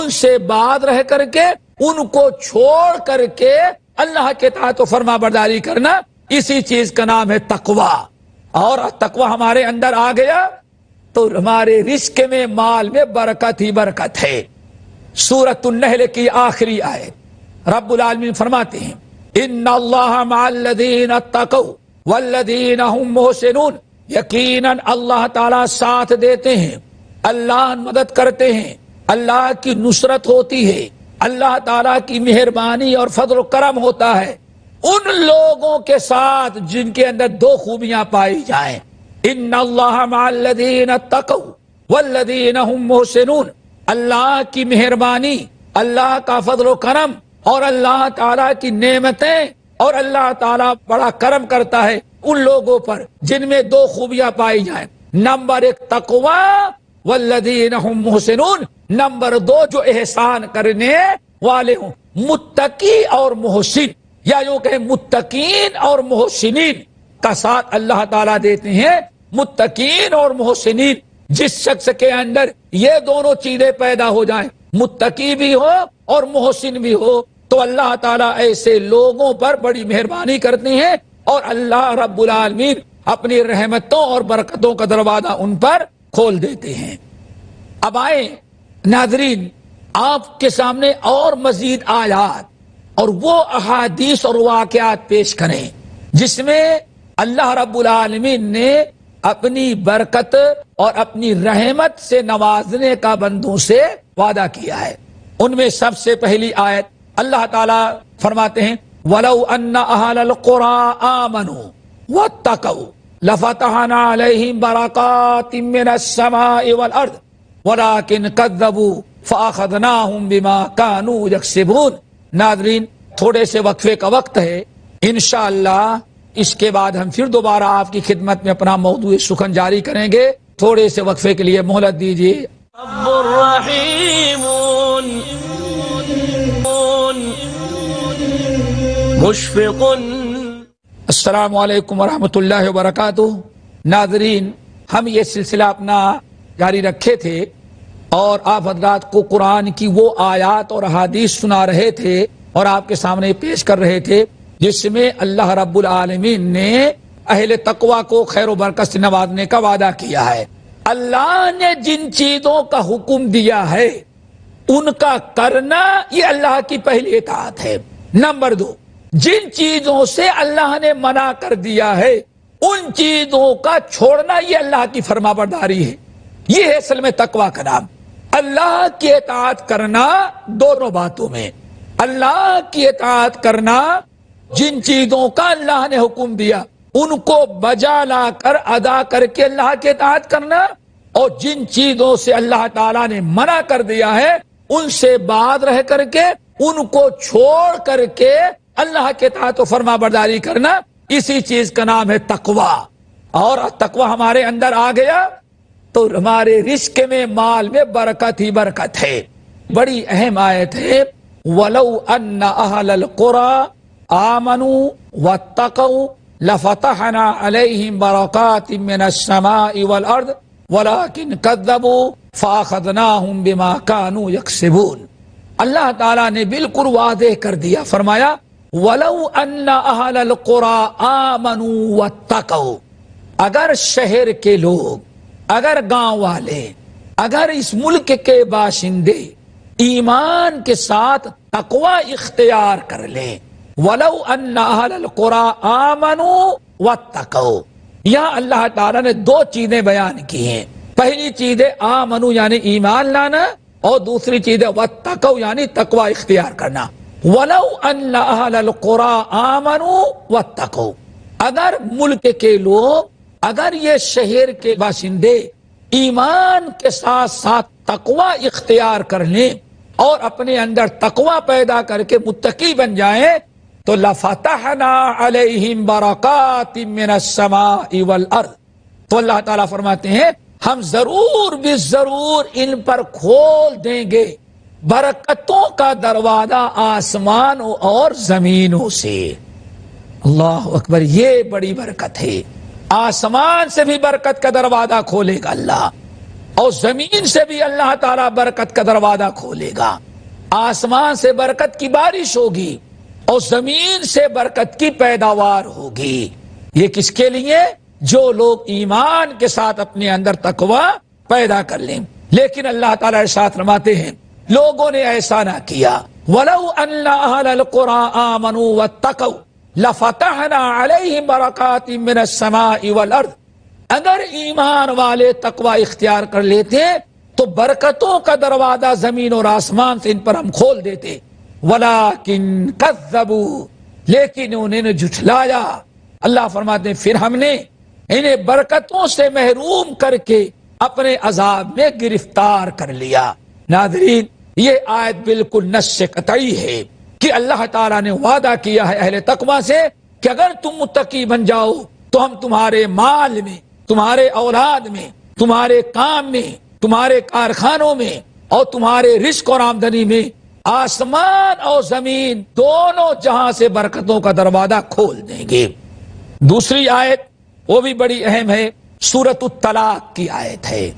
ان سے بعد رہ کر کے ان کو چھوڑ کر کے اللہ کے اطاعت و فرما برداری کرنا، اسی چیز کا نام ہے تقوی۔ اور تقوی ہمارے اندر آ گیا تو ہمارے رزق میں، مال میں برکت ہی برکت ہے۔ سورۃ النحل کی آخری آیت رب العالمین فرماتے ہیں ان اللہ مع الذین اتقوا والذین هم محسنون، یقیناً اللہ تعالیٰ ساتھ دیتے ہیں، اللہ مدد کرتے ہیں، اللہ کی نصرت ہوتی ہے، اللہ تعالیٰ کی مہربانی اور فضل و کرم ہوتا ہے ان لوگوں کے ساتھ جن کے اندر دو خوبیاں پائی جائیں۔ ان اللہ مع الذین اتقوا والذین هم محسنون، اللہ کی مہربانی، اللہ کا فضل و کرم اور اللہ تعالیٰ کی نعمتیں، اور اللہ تعالیٰ بڑا کرم کرتا ہے ان لوگوں پر جن میں دو خوبیاں پائی جائیں۔ نمبر ایک تقوی، والذین هم محسنون، نمبر دو جو احسان کرنے والے ہوں، متقی اور محسن، یا یوں کہیں متقین اور محسنین کا ساتھ اللہ تعالیٰ دیتے ہیں۔ متقین اور محسنین، جس شخص کے اندر یہ دونوں چیزیں پیدا ہو جائیں، متقی بھی ہو اور محسن بھی ہو، تو اللہ تعالیٰ ایسے لوگوں پر بڑی مہربانی کرتے ہیں اور اللہ رب العالمین اپنی رحمتوں اور برکتوں کا دروازہ ان پر کھول دیتے ہیں۔ اب آئیں ناظرین، آپ کے سامنے اور مزید آیات اور وہ احادیث اور واقعات پیش کریں جس میں اللہ رب العالمین نے اپنی برکت اور اپنی رحمت سے نوازنے کا بندوں سے وعدہ کیا ہے۔ ان میں سب سے پہلی آیت اللہ تعالیٰ فرماتے ہیں وَلَوْ أَنَّ أَهْلَ الْقُرَىٰ آمَنُوا وَاتَّقَوْا لَفَتَحْنَا عَلَيْهِمْ بَرَكَاتٍ مِّنَ السَّمَاءِ وَالْأَرْضِ وَلَٰكِنْ كَذَّبُوا فَأَخَذْنَاهُمْ بِمَا كَانُوا يَكْسِبُونَ۔ ناظرین، تھوڑے سے وقفے کا وقت ہے، انشاءاللہ اس کے بعد ہم پھر دوبارہ آپ کی خدمت میں اپنا موضوع سخن جاری کریں گے۔ تھوڑے سے وقفے کے لیے مہلت دیجیے۔ رب الرحیم مشفق۔ السلام علیکم ورحمۃ اللہ وبرکاتہ۔ ناظرین، ہم یہ سلسلہ اپنا جاری رکھے تھے اور آپ حضرات کو قرآن کی وہ آیات اور احادیث سنا رہے تھے اور آپ کے سامنے پیش کر رہے تھے جس میں اللہ رب العالمین نے اہل تقوی کو خیر و برکت سے نوازنے کا وعدہ کیا ہے۔ اللہ نے جن چیزوں کا حکم دیا ہے ان کا کرنا یہ اللہ کی پہلی اطاعت ہے۔ نمبر دو، جن چیزوں سے اللہ نے منع کر دیا ہے ان چیزوں کا چھوڑنا یہ اللہ کی فرما برداری ہے۔ یہ ہے اصل میں تقوی کا نام۔ اللہ کی اطاعت کرنا دونوں باتوں میں، اللہ کی اطاعت کرنا، جن چیزوں کا اللہ نے حکم دیا ان کو بجا لا کر ادا کر کے اللہ کی اطاعت کرنا، اور جن چیزوں سے اللہ تعالیٰ نے منع کر دیا ہے ان سے بعد رہ کر کے ان کو چھوڑ کر کے اللہ کے اطاعت و فرما برداری کرنا، اسی چیز کا نام ہے تقوی۔ اور تقوی ہمارے اندر آ گیا تو ہمارے رزق میں، مال میں برکت ہی برکت ہے۔ بڑی اہم آیت ہے وَلَوْ أَنَّ أَهْلَ الْقُرَىٰ آمَنُوا وَاتَّقَوْا لَفَتَحْنَا عَلَيْهِمْ بَرَكَاتٍ مِّنَ السَّمَاءِ وَالْأَرْضِ وَلَٰكِنْ كَذَّبُوا فَأَخَذْنَاهُمْ بِمَا كَانُوا يَكْسِبُونَ۔ اللہ تعالیٰ نے بالکل واضح کر دیا، فرمایا وَلَوْ أَنَّ أَهْلَ الْقُرَىٰ آمَنُوا وَاتَّقَوْا، اگر شہر کے لوگ، اگر گاؤں والے، اگر اس ملک کے باشندے ایمان کے ساتھ تقوی اختیار کر لیں، وَلَوْ أَنَّ أَهْلَ الْقُرَىٰ آمَنُوا وَاتَّقَوْا، یہاں اللہ تعالیٰ نے دو چیزیں بیان کی ہیں۔ پہلی چیز ہے آمنو یعنی ایمان لانا، اور دوسری چیز ہے واتقوا یعنی تقوی اختیار کرنا۔ وَلَوْ أَنَّ أَهْلَ الْقُرَىٰ آمَنُوا وَاتَّقَوْا، اگر ملک کے لوگ، اگر یہ شہر کے باشندے ایمان کے ساتھ ساتھ تقوی اختیار کر لیں اور اپنے اندر تقوی پیدا کر کے متقی بن جائیں تو لَفَتَحْنَا عَلَيْهِمْ بَرَكَاتٍ مِّنَ السَّمَاءِ وَالْأَرْضِ، تو اللہ تعالیٰ فرماتے ہیں ہم ضرور بھی ضرور ان پر کھول دیں گے برکتوں کا دروازہ آسمانوں اور زمینوں سے۔ اللہ اکبر، یہ بڑی برکت ہے۔ آسمان سے بھی برکت کا دروازہ کھولے گا اللہ، اور زمین سے بھی اللہ تعالیٰ برکت کا دروازہ کھولے گا، آسمان سے برکت کی بارش ہوگی اور زمین سے برکت کی پیداوار ہوگی۔ یہ کس کے لیے؟ جو لوگ ایمان کے ساتھ اپنے اندر تقوی پیدا کر لیں۔ لیکن اللہ تعالیٰ ارشاد فرماتے ہیں لوگوں نے ایسا نہ کیا۔ وَلَوْ أَنَّ أَهْلَ الْقُرَىٰ آمَنُوا وَاتَّقَوْا لَفَتَحْنَا عَلَيْهِمْ بَرَكَاتٍ مِّنَ السَّمَاءِ وَالْأَرْضِ، اگر ایمان والے تقوی اختیار کر لیتے تو برکتوں کا دروازہ زمین اور آسمان سے ان پر ہم کھول دیتے۔ وَلَٰكِن كَذَّبُوا، لیکن انہوں نے جھٹلایا۔ اللہ فرماتے ہیں پھر ہم نے انہیں برکتوں سے محروم کر کے اپنے عذاب میں گرفتار کر لیا۔ ناظرین، یہ آیت بالکل نص قطعی ہے کہ اللہ تعالیٰ نے وعدہ کیا ہے اہل تقوی سے کہ اگر تم متقی بن جاؤ تو ہم تمہارے مال میں، تمہارے اولاد میں، تمہارے کام میں، تمہارے کارخانوں میں اور تمہارے رزق اور آمدنی میں آسمان اور زمین دونوں جہاں سے برکتوں کا دروازہ کھول دیں گے۔ دوسری آیت وہ بھی بڑی اہم ہے، سورۃ الطلاق کی آیت ہے۔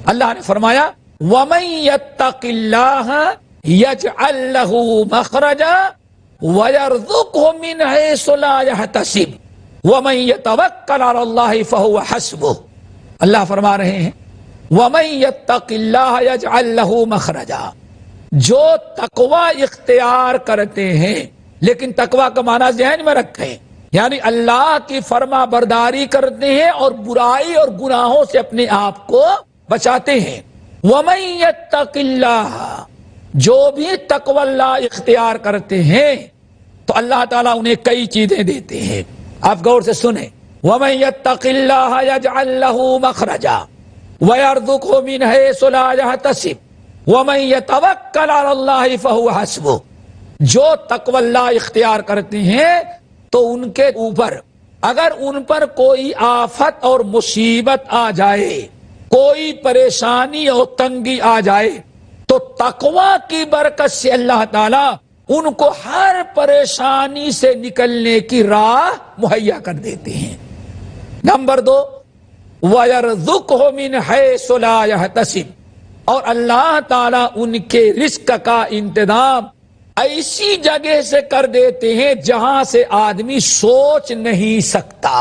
اللہ نے فرمایا وَمَن يَتَّقِ اللَّهَ يَجْعَل لَّهُ مَخْرَجًا وَيَرْزُقْهُ مِنْ حَيْثُ لَا يَحْتَسِبُ وَمَن يَتَوَكَّلْ عَلَى اللَّهِ فَهُوَ حَسْبُهُ۔ اللہ فرما رہے ہیں وَمَن يَتَّقِ اللَّهَ يَجْعَل لَّهُ مَخْرَجًا، جو تقوی اختیار کرتے ہیں، لیکن تقوی کا معنی ذہن میں رکھیں، یعنی اللہ کی فرما برداری کرتے ہیں اور برائی اور گناہوں سے اپنے آپ کو بچاتے ہیں۔ وَمَن يَتَّقِ اللَّهَ، جو بھی تقوی اللہ اختیار کرتے ہیں تو اللہ تعالیٰ انہیں کئی چیزیں دیتے ہیں۔ آپ غور سے سنیں، وَمَن يَتَّقِ اللَّهَ يَجْعَل لَّهُ مَخْرَجًا وَيَرْزُقْهُ مِنْ حَيْثُ لَا يَحْتَسِبُ وَمَن يَتَوَكَّلْ عَلَى اللَّهِ فَهُوَ حَسْبُهُ، جو تقوی اللہ اختیار کرتے ہیں تو ان کے اوپر اگر ان پر کوئی آفت اور مصیبت آ جائے، کوئی پریشانی اور تنگی آ جائے تو تقوی کی برکت سے اللہ تعالیٰ ان کو ہر پریشانی سے نکلنے کی راہ مہیا کر دیتے ہیں۔ نمبر 2، وَيَرْزُقْهُ مِنْ حَيْثُ لَا يَحْتَسِبُ، اور اللہ تعالیٰ ان کے رزق کا انتظام ایسی جگہ سے کر دیتے ہیں جہاں سے آدمی سوچ نہیں سکتا،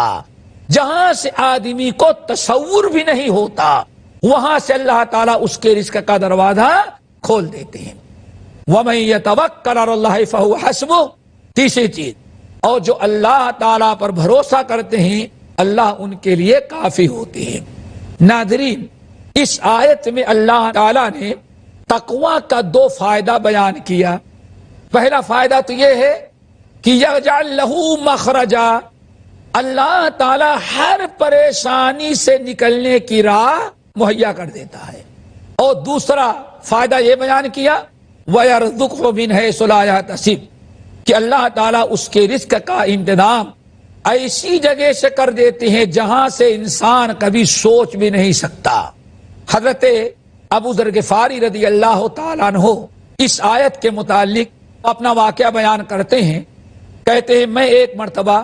جہاں سے آدمی کو تصور بھی نہیں ہوتا، وہاں سے اللہ تعالیٰ اس کے رزق کا دروازہ کھول دیتے ہیں۔ وَمَن يَتَوَكَّلْ عَلَى اللَّهِ فَهُوَ حَسْبُهُ، تیسری چیز، اور جو اللہ تعالیٰ پر بھروسہ کرتے ہیں اللہ ان کے لیے کافی ہوتے ہیں۔ ناظرین، اس آیت میں اللہ تعالیٰ نے تقوی کا 2 فائدہ بیان کیا۔ پہلا فائدہ تو یہ ہے کہ یجعل لہ مخرجا، اللہ تعالی ہر پریشانی سے نکلنے کی راہ مہیا کر دیتا ہے، اور دوسرا فائدہ یہ بیان کیا وَيَرْزُقْهُ مِنْ حَيْثُ لَا يَحْتَسِبُ، کہ اللہ تعالیٰ اس کے رزق کا انتظام ایسی جگہ سے کر دیتے ہیں جہاں سے انسان کبھی سوچ بھی نہیں سکتا۔ حضرت ابو ذر غفاری رضی اللہ تعالیٰ عنہ اس آیت کے متعلق اپنا واقعہ بیان کرتے ہیں، کہتے ہیں میں ایک مرتبہ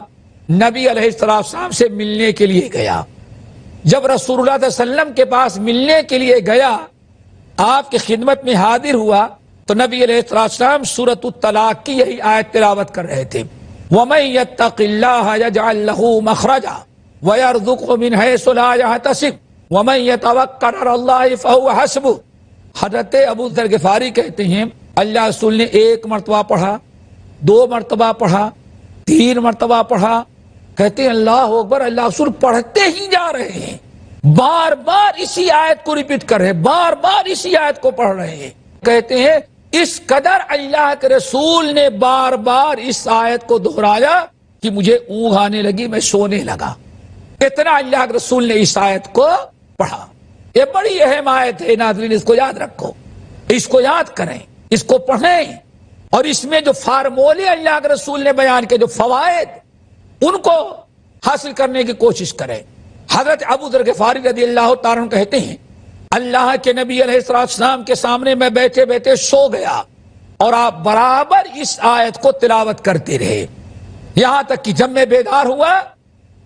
نبی علیہ السلام سے ملنے کے لیے گیا۔ جب رسول اللہ صلی اللہ علیہ وسلم کے پاس ملنے کے لیے گیا، آپ کی خدمت میں حاضر ہوا تو نبی علیہ السلام سورۃ الطلاق کی یہی آیت تلاوت کر رہے تھے، وَمَن يَتَّقِ اللَّهَ يَجْعَل لَّهُ مَخْرَجًا وَيَرْزُقْهُ مِنْ حَيْثُ لَا يَحْتَسِبُ وَمَن يَتَوَكَّلْ عَلَى اللَّهِ فَهُوَ حَسْبُهُ۔ حضرت ابو ذر غفاری کہتے ہیں اللہ رسول نے 1 مرتبہ پڑھا، 2 مرتبہ پڑھا، 3 مرتبہ پڑھا، کہتے ہیں اللہ اکبر، اللہ رسول پڑھتے ہی جا رہے ہیں، بار بار اسی آیت کو ریپیٹ کر رہے ہیں، بار بار اسی آیت کو پڑھ رہے ہیں۔ کہتے ہیں اس قدر اللہ کے رسول نے بار بار اس آیت کو دہرایا کہ مجھے اونگ آنے لگی، میں سونے لگا، اتنا اللہ کے رسول نے اس آیت کو پڑھا۔ یہ بڑی اہم آیت ہے ناظرین، اس کو یاد رکھو، اس کو یاد کریں، اس کو پڑھیں، اور اس میں جو فارمولے اللہ کے رسول نے بیان کے، جو فوائد، ان کو حاصل کرنے کی کوشش کریں۔ حضرت ابو ذر غفاری رضی اللہ تعالیٰ عنہ کہتے ہیں اللہ کے نبی علیہ السلام کے سامنے میں بیٹھے بیٹھے سو گیا اور آپ برابر اس آیت کو تلاوت کرتے رہے، یہاں تک کہ جب میں بیدار ہوا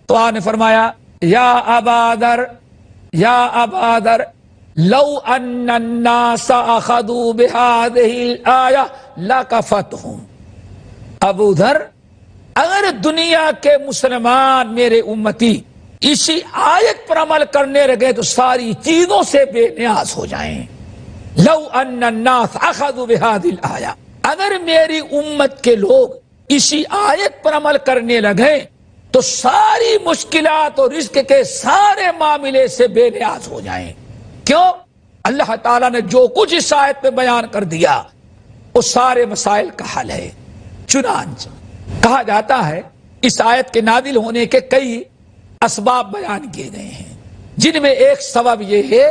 تو آپ نے فرمایا یا ابا ذر، یا ابا ذر، لو ان الناس اخذوا بهذه الآیہ لکفتہم. ابو ذر، اگر دنیا کے مسلمان میرے امتی اسی آیت پر عمل کرنے لگے تو ساری چیزوں سے بے نیاز ہو جائیں. لو ان الناس اخذوا بهذه الآیہ، اگر میری امت کے لوگ اسی آیت پر عمل کرنے لگے تو ساری مشکلات اور رزق کے سارے معاملے سے بے نیاز ہو جائیں. کیوں؟ اللہ تعالیٰ نے جو کچھ اس آیت پہ بیان کر دیا وہ سارے مسائل کا حل ہے. چنانچہ کہا جاتا ہے اس آیت کے نازل ہونے کے کئی اسباب بیان کیے گئے ہیں، جن میں ایک سبب یہ ہے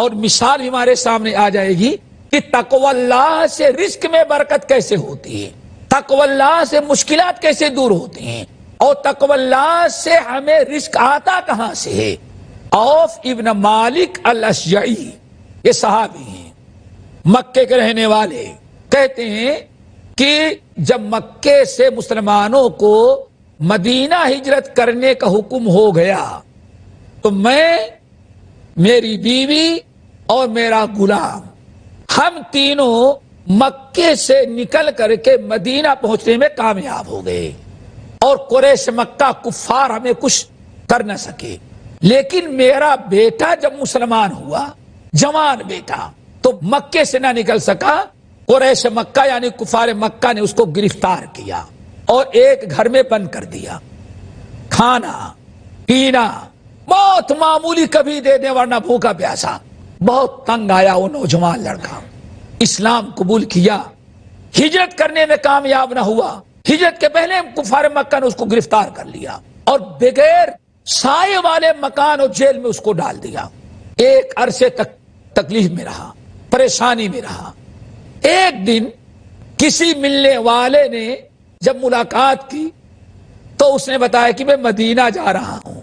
اور مثال بھی ہمارے سامنے آ جائے گی کہ تقوی اللہ سے رزق میں برکت کیسے ہوتی ہے، تقوی اللہ سے مشکلات کیسے دور ہوتی ہیں، اور تقوی اللہ سے ہمیں رزق آتا کہاں سے ہے. عوف ابن مالک الاشجعی، یہ صحابی ہیں، مکے کے رہنے والے، کہتے ہیں کہ جب مکے سے مسلمانوں کو مدینہ ہجرت کرنے کا حکم ہو گیا تو میں، میری بیوی اور میرا غلام، ہم تینوں مکے سے نکل کر کے مدینہ پہنچنے میں کامیاب ہو گئے، اور قریش مکہ کفار ہمیں کچھ کر نہ سکے. لیکن میرا بیٹا جب مسلمان ہوا، جوان بیٹا، تو مکے سے نہ نکل سکا. قریش مکہ یعنی کفار مکہ نے اس کو گرفتار کیا اور ایک گھر میں بند کر دیا. کھانا پینا بہت معمولی کبھی دے دیں ورنہ بھوکا پیاسا. بہت تنگ آیا وہ نوجوان لڑکا، اسلام قبول کیا، ہجرت کرنے میں کامیاب نہ ہوا. ہجرت کے پہلے کفار مکہ نے اس کو گرفتار کر لیا اور بغیر سائے والے مکان اور جیل میں اس کو ڈال دیا. ایک عرصے تک تکلیف میں رہا، پریشانی میں رہا. ایک دن کسی ملنے والے نے جب ملاقات کی تو اس نے بتایا کہ میں مدینہ جا رہا ہوں.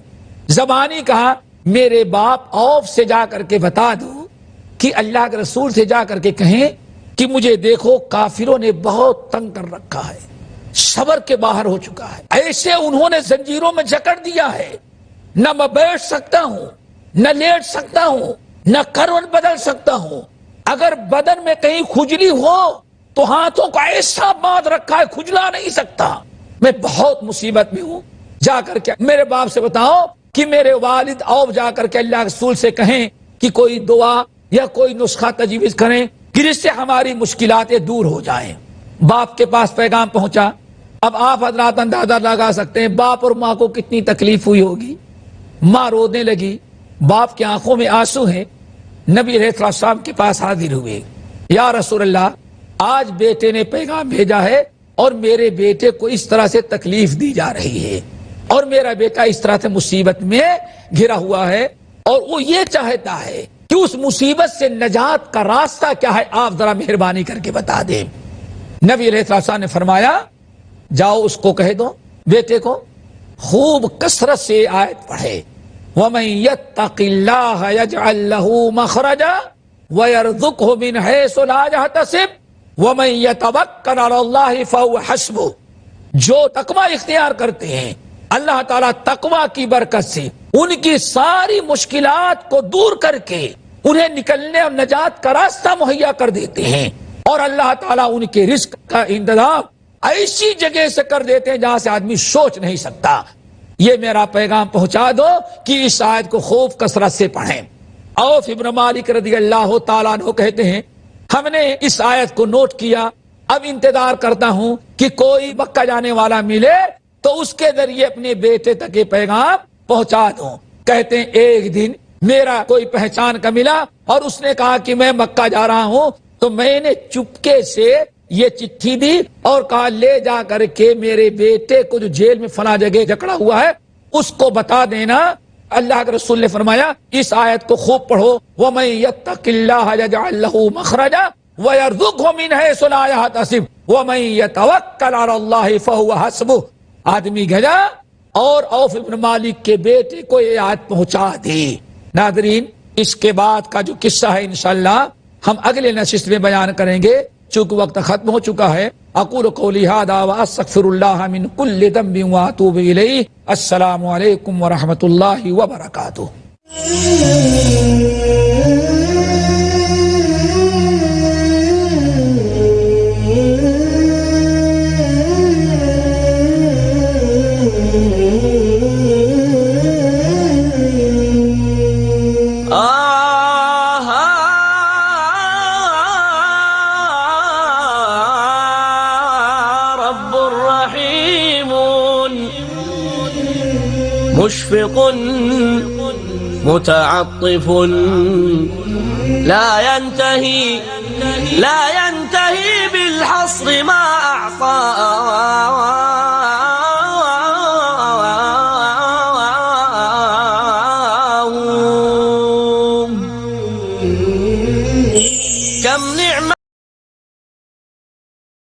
زبانی کہا میرے باپ عوف سے جا کر کے بتا دو کہ اللہ کے رسول سے جا کر کے کہیں کہ مجھے دیکھو کافروں نے بہت تنگ کر رکھا ہے، صبر کے باہر ہو چکا ہے، ایسے انہوں نے زنجیروں میں جکڑ دیا ہے، نہ میں بیٹھ سکتا ہوں، نہ لیٹ سکتا ہوں، نہ کروٹ بدل سکتا ہوں. اگر بدن میں کہیں کھجلی ہو تو ہاتھوں کو ایسا باندھ رکھا ہے کھجلا نہیں سکتا. میں بہت مصیبت میں ہوں. جا کر کے میرے باپ سے بتاؤ کہ میرے والد عوف جا کر کے اللہ کے رسول سے کہیں کہ کوئی دعا یا کوئی نسخہ تجویز کریں کہ جس سے ہماری مشکلاتیں دور ہو جائیں. باپ کے پاس پیغام پہنچا. اب آپ حضرات اندازہ لگا سکتے ہیں باپ اور ماں کو کتنی تکلیف ہوئی ہوگی. ماں رونے لگی، باپ کی آنکھوں میں آنسو ہیں. نبی علیہ السلام کے پاس حاضر ہوئے. یا رسول اللہ، آج بیٹے نے پیغام بھیجا ہے اور میرے بیٹے کو اس طرح سے تکلیف دی جا رہی ہے اور میرا بیٹا اس طرح سے مصیبت میں گھرا ہوا ہے اور وہ یہ چاہتا ہے کہ اس مصیبت سے نجات کا راستہ کیا ہے، آپ ذرا مہربانی کر کے بتا دیں. نبی علیہ السلام نے فرمایا جاؤ اس کو کہہ دو بیٹے کو خوب کثرت سے آیت پڑھے، وَمَن يَتَّقِ اللَّهَ يَجْعَل لَّهُ مَخْرَجًا وَيَرْزُقْهُ مِنْ حَيْثُ لَا يَحْتَسِبُ وَمَن يَتَوَكَّلْ عَلَى اللَّهِ فَهُوَ حَسْبُهُ. جو تقوی اختیار کرتے ہیں اللہ تعالیٰ تقوی کی برکت سے ان کی ساری مشکلات کو دور کر کے انہیں نکلنے اور نجات کا راستہ مہیا کر دیتے ہیں، اور اللہ تعالیٰ ان کے رزق کا انتظام ایسی جگہ سے کر دیتے ہیں جہاں سے آدمی سوچ نہیں سکتا. یہ میرا پیغام پہنچا دو کہ اس آیت کو خوب کثرت سے پڑھیں. عوف ابن مالک رضی اللہ تعالیٰ عنہ کہتے ہیں ہم نے اس آیت کو نوٹ کیا، اب انتظار کرتا ہوں کہ کوئی مکہ جانے والا ملے تو اس کے ذریعے اپنے بیٹے تک یہ پیغام پہنچا دوں. کہتے ہیں ایک دن میرا کوئی پہچان کا ملا اور اس نے کہا کہ میں مکہ جا رہا ہوں، تو میں نے چپکے سے یہ چٹھی دی اور کہا لے جا کر کے میرے بیٹے کو جو جیل میں فلاں جگہ جکڑا ہوا ہے اس کو بتا دینا. اللہ کے رسول نے فرمایا اس آیت کو خوب پڑھو، وَمَن يَتَّقِ اللَّهَ يَجْعَل لَّهُ مَخْرَجًا وَيَرْزُقْهُ مِنْ حَيْثُ لَا يَحْتَسِبُ وَمَن يَتَوَكَّلْ عَلَى اللَّهِ فَهُوَ حَسْبُهُ. آدمی گیا اور عوف ابن مالک کے بیٹے کو یہ آیت پہنچا دی. ناظرین، اس کے بعد کا جو قصہ ہے انشاءاللہ ہم اگلے نشست میں بیان کریں گے، چونکہ وقت ختم ہو چکا ہے. اقول قولی ھذا واستغفر اللہ من کل ذنب واتوب الیہ. السلام علیکم ورحمۃ اللہ وبرکاتہ. مشفق متعطف لا ينتهي بالحصر ما أعطى